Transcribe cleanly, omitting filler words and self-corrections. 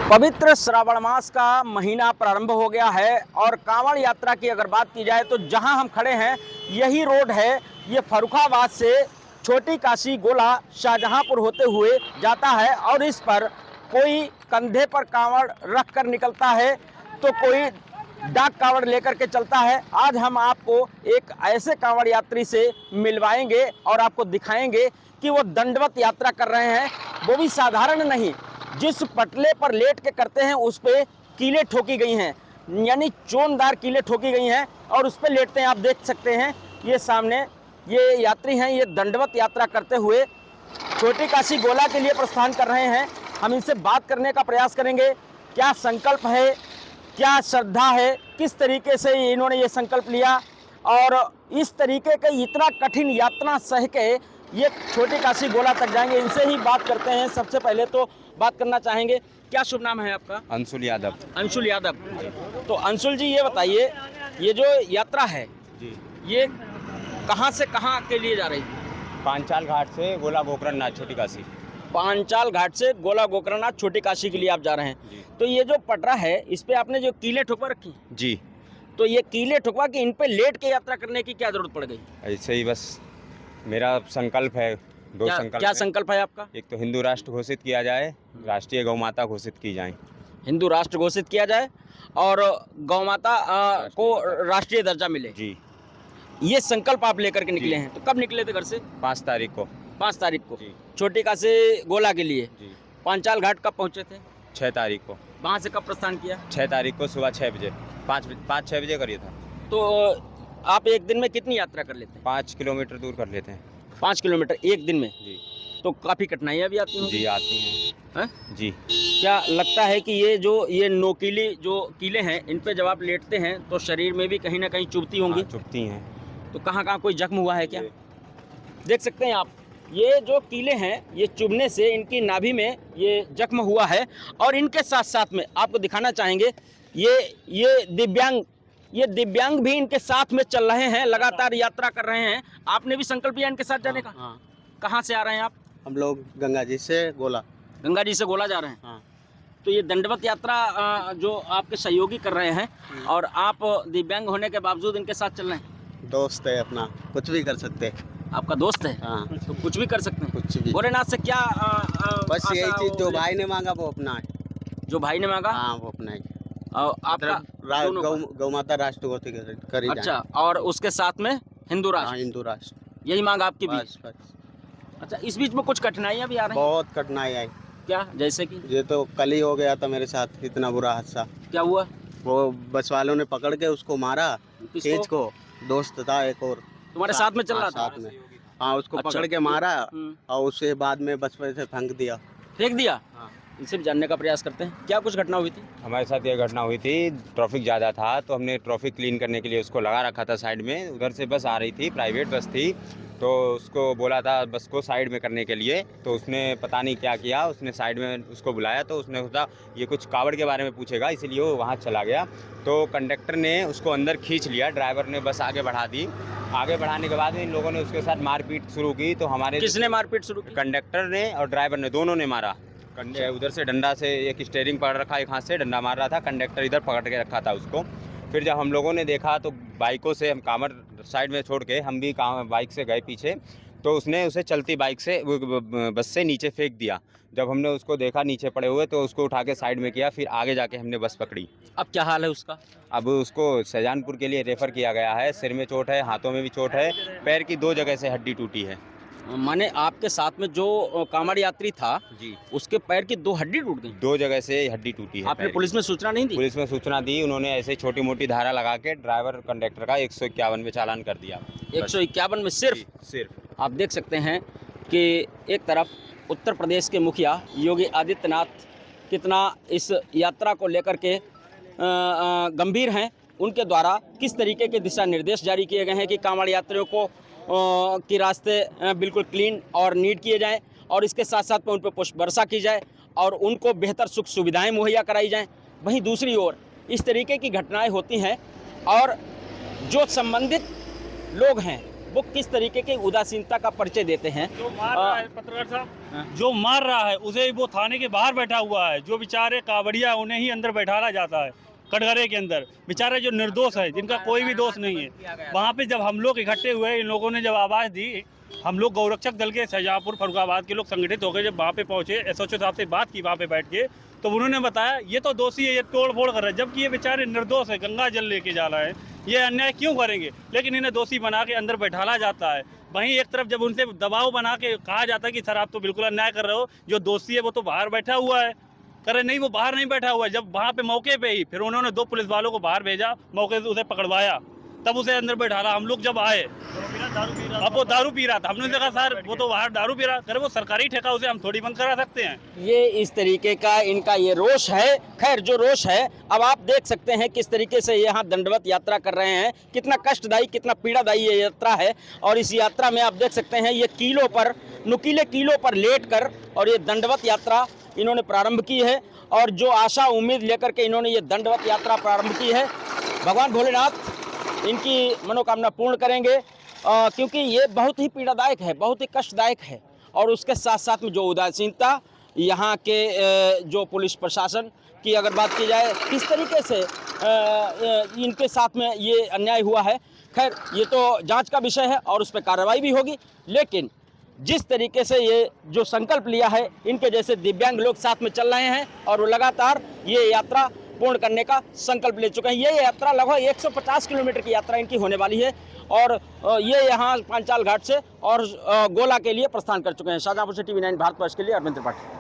पवित्र श्रावण मास का महीना प्रारंभ हो गया है और कांवड़ यात्रा की अगर बात की जाए तो जहां हम खड़े हैं यही रोड है। ये फर्रुखाबाद से छोटी काशी गोला शाहजहांपुर होते हुए जाता है और इस पर कोई कंधे पर कांवड़ रख कर निकलता है तो कोई डाक कांवड़ लेकर के चलता है। आज हम आपको एक ऐसे कांवड़ यात्री से मिलवाएंगे और आपको दिखाएंगे कि वो दंडवत यात्रा कर रहे हैं, वो भी साधारण नहीं। जिस पटले पर लेट के करते हैं उस पे कीलें ठोकी गई हैं, यानी चोनदार कीलें ठोकी गई हैं और उस पे लेटते हैं। आप देख सकते हैं ये सामने ये यात्री हैं, ये दंडवत यात्रा करते हुए छोटी काशी गोला के लिए प्रस्थान कर रहे हैं। हम इनसे बात करने का प्रयास करेंगे, क्या संकल्प है, क्या श्रद्धा है, किस तरीके से इन्होंने ये संकल्प लिया और इस तरीके के इतना कठिन यात्रा सह के ये छोटी काशी गोला तक जाएंगे। इनसे ही बात करते हैं। सबसे पहले तो बात करना चाहेंगे, क्या शुभ नाम है आपका? अंशुल यादव। अंशुल यादव। तो अंशुल जी ये बताइए, ये जो यात्रा है जी, ये कहाँ से कहाँ के लिए जा रही है? पांचाल घाट से गोला गोकर्णनाथ छोटी काशी। पांचाल घाट से गोला गोकर्णनाथ छोटी काशी के लिए आप जा रहे हैं जी। तो ये जो पटरा है इस पे आपने जो कीलें ठुकवा रखी, जी, तो ये कीलें ठुकवा के इन पे लेट के यात्रा करने की क्या जरूरत पड़ गई? ऐसे ही बस मेरा संकल्प है, दो संकल्प क्या है। संकल्प है आपका? एक तो हिंदू राष्ट्र घोषित किया जाए, राष्ट्रीय गौ माता घोषित की जाए। हिंदू राष्ट्र घोषित किया जाए और गौ माता को राष्ट्रीय दर्जा मिले, जी। ये संकल्प आप लेकर के निकले जी। हैं। तो कब निकले थे घर से? 5 तारीख को। 5 तारीख को जी। छोटी काशी गोला के लिए। जी। पांचाल घाट कब पहुंचे थे? 6 तारीख को। वहां से कब प्रस्थान किया? 6 तारीख को सुबह 6 बजे, 5-6 बजे करिए था। तो आप एक दिन में कितनी यात्रा कर लेते हैं? 5 किलोमीटर दूर कर लेते हैं। 5 किलोमीटर एक दिन में? जी। तो काफ़ी कठिनाइयाँ भी आती हैं? जी आती हैं। जी। क्या लगता है कि ये नोकीली जो कीलें हैं इन पे जब आप लेटते हैं तो शरीर में भी कहीं ना कहीं चुभती होंगी? चुभती हैं। तो कहाँ कहाँ कोई जख्म हुआ है क्या? देख सकते हैं आप, ये जो कीले हैं ये चुभने से इनकी नाभि में ये जख्म हुआ है। और इनके साथ साथ में आपको दिखाना चाहेंगे ये दिव्यांग भी इनके साथ में चल रहे हैं, लगातार यात्रा कर रहे हैं। आपने भी संकल्प लिया इनके साथ जाने का? हाँ। कहाँ से आ रहे हैं आप? हम लोग गंगा जी से गोला। गंगा जी से गोला जा रहे हैं। हाँ। तो ये दंडवत यात्रा जो आपके सहयोगी कर रहे हैं और आप दिव्यांग होने के बावजूद इनके साथ चल रहे हैं। दोस्त है अपना, कुछ भी कर सकते हैं। आपका दोस्त है? हाँ। तो कुछ भी कर सकते हैं। कुछ भी। भोलेनाथ से क्या बस आशा यही चीज जो हो- भाई ने मांगा वो अपना है। जो भाई ने मांगा? हाँ वो अपना है। और आपका दोनों का? गौ माता राष्ट्र घोषित करी जाए। अच्छा, और उसके साथ में हिंदू हाँ, राष्ट्र, हिंदू राष्ट्र। यही मांग आपकी भी? बस बस। अच्छा, इस बीच में कुछ कठिनाइयाँ भी आ रही हैं? बहुत कठिनाई आई। क्या, जैसे कि ये तो कल ही हो गया था मेरे साथ, इतना बुरा हादसा। क्या हुआ? वो बस वालों ने पकड़ के उसको मारा, खींच किसको? को। दोस्त था एक और तुम्हारे साथ में चल रहा हाँ, था? साथ में। हाँ उसको अच्छा। पकड़ के मारा हम्म। और उसके बाद में बस पे से फेंक दिया। फेंक दिया? हाँ। इनसे भी जानने का प्रयास करते हैं, क्या कुछ घटना हुई थी? हमारे साथ ये घटना हुई थी, ट्रैफिक ज़्यादा था तो हमने ट्रैफिक क्लीन करने के लिए उसको लगा रखा था साइड में। उधर से बस आ रही थी, प्राइवेट बस थी, तो उसको बोला था बस को साइड में करने के लिए। तो उसने पता नहीं क्या किया, उसने साइड में उसको बुलाया तो उसने सोचा ये कुछ कावड़ के बारे में पूछेगा, इसलिए वो वहाँ चला गया। तो कंडक्टर ने उसको अंदर खींच लिया, ड्राइवर ने बस आगे बढ़ा दी। आगे बढ़ाने के बाद इन लोगों ने उसके साथ मारपीट शुरू की। तो हमारे किसने मारपीट शुरू की? कंडक्टर ने और ड्राइवर ने, दोनों ने मारा। उधर से डंडा से एक स्टीयरिंग पकड़ रखा, एक हाथ से डंडा मार रहा था, कंडक्टर इधर पकड़ के रखा था उसको। फिर जब हम लोगों ने देखा तो बाइकों से हम कामर साइड में छोड़ के हम भी बाइक से गए पीछे, तो उसने उसे चलती बाइक से बस से नीचे फेंक दिया। जब हमने उसको देखा नीचे पड़े हुए तो उसको उठा के साइड में किया, फिर आगे जाके हमने बस पकड़ी। अब क्या हाल है उसका? अब उसको शाहजहांपुर के लिए रेफ़र किया गया है। सिर में चोट है, हाथों में भी चोट है, पैर की 2 जगह से हड्डी टूटी है। माने आपके साथ में जो कांवड़ यात्री था जी। उसके पैर की 2 हड्डी टूट गई? 2 जगह से हड्डी टूटी है। आपने पैर की। पुलिस में सूचना नहीं दी? पुलिस में सूचना दी, उन्होंने ऐसे छोटी मोटी धारा लगा के ड्राइवर कंडक्टर का 151 में चालान कर दिया। 151 में सिर्फ? सिर्फ। आप देख सकते हैं कि एक तरफ उत्तर प्रदेश के मुखिया योगी आदित्यनाथ कितना इस यात्रा को लेकर के गंभीर हैं। उनके द्वारा किस तरीके के दिशा निर्देश जारी किए गए हैं कि कांवड़ यात्रियों को के रास्ते बिल्कुल क्लीन और नीट किए जाएं और इसके साथ साथ में उन पर पुष्प वर्षा की जाए और उनको बेहतर सुख सुविधाएं मुहैया कराई जाएं। वहीं दूसरी ओर इस तरीके की घटनाएं होती हैं और जो संबंधित लोग हैं वो किस तरीके की उदासीनता का परिचय देते हैं। जो मार रहा है पत्रकार साहब, जो मार रहा है उसे वो थाने के बाहर बैठा हुआ है। जो बेचारे कावड़िया उन्हें ही अंदर बैठाया जाता है कटघरे के अंदर। बेचारे जो निर्दोष है, जिनका कोई भी दोष नहीं है। वहाँ पे जब हम लोग इकट्ठे हुए, इन लोगों ने जब आवाज़ दी, हम लोग गौरक्षक दल के शाहजहाँपुर फर्रुखाबाद के लोग संगठित होकर जब वहाँ पे पहुँचे, SHO साहब से बात की वहाँ पे बैठ के, तो उन्होंने बताया ये तो दोषी है, ये तोड़ फोड़ कर रहा है, जबकि ये बेचारे निर्दोष है, गंगा जल लेके जा रहा है, ये अन्याय क्यों करेंगे। लेकिन इन्हें दोषी बना के अंदर बैठाला जाता है। वहीं एक तरफ जब उनसे दबाव बना के कहा जाता है कि सर आप तो बिल्कुल अन्याय कर रहे हो, जो दोषी है वो तो बाहर बैठा हुआ है। करे नहीं, वो बाहर नहीं बैठा हुआ है। जब वहाँ पे मौके पे ही फिर उन्होंने 2 पुलिस वालों को बाहर भेजा, मौके से उसे पकड़वाया, तब उसे अंदर बैठाला। हम लोग जब आए, अब वो दारू पी रहा था। हमने देखा सर वो तो बाहर दारू पी रहा, करे वो सरकारी ठेका, उसे हम थोड़ी बंद करा सकते हैं। ये इस तरीके का इनका ये रोष है। खैर जो रोष है, अब आप देख सकते हैं किस तरीके से यहाँ दंडवत यात्रा कर रहे हैं। कितना कष्टदायी, कितना पीड़ादायी ये यात्रा है। और इस यात्रा में आप देख सकते हैं ये कीलों पर, नुकीले कीलों पर लेट कर और ये दंडवत यात्रा इन्होंने प्रारंभ की है। और जो आशा उम्मीद लेकर के इन्होंने ये दंडवत यात्रा प्रारंभ की है, भगवान भोलेनाथ इनकी मनोकामना पूर्ण करेंगे। क्योंकि ये बहुत ही पीड़ादायक है, बहुत ही कष्टदायक है। और उसके साथ साथ में जो उदासीनता यहाँ के जो पुलिस प्रशासन की अगर बात की जाए, किस तरीके से इनके साथ में ये अन्याय हुआ है, खैर ये तो जांच का विषय है और उस पर कार्रवाई भी होगी। लेकिन जिस तरीके से ये जो संकल्प लिया है, इनके जैसे दिव्यांग लोग साथ में चल रहे हैं और वो लगातार ये यात्रा पूर्ण करने का संकल्प ले चुके हैं। ये यात्रा लगभग 150 किलोमीटर की यात्रा इनकी होने वाली है। और ये यहाँ पांचाल घाट से और गोला के लिए प्रस्थान कर चुके हैं। शाहजहाँपुर से TV9 भारतवर्ष के लिए अरविंद त्रिपाठी।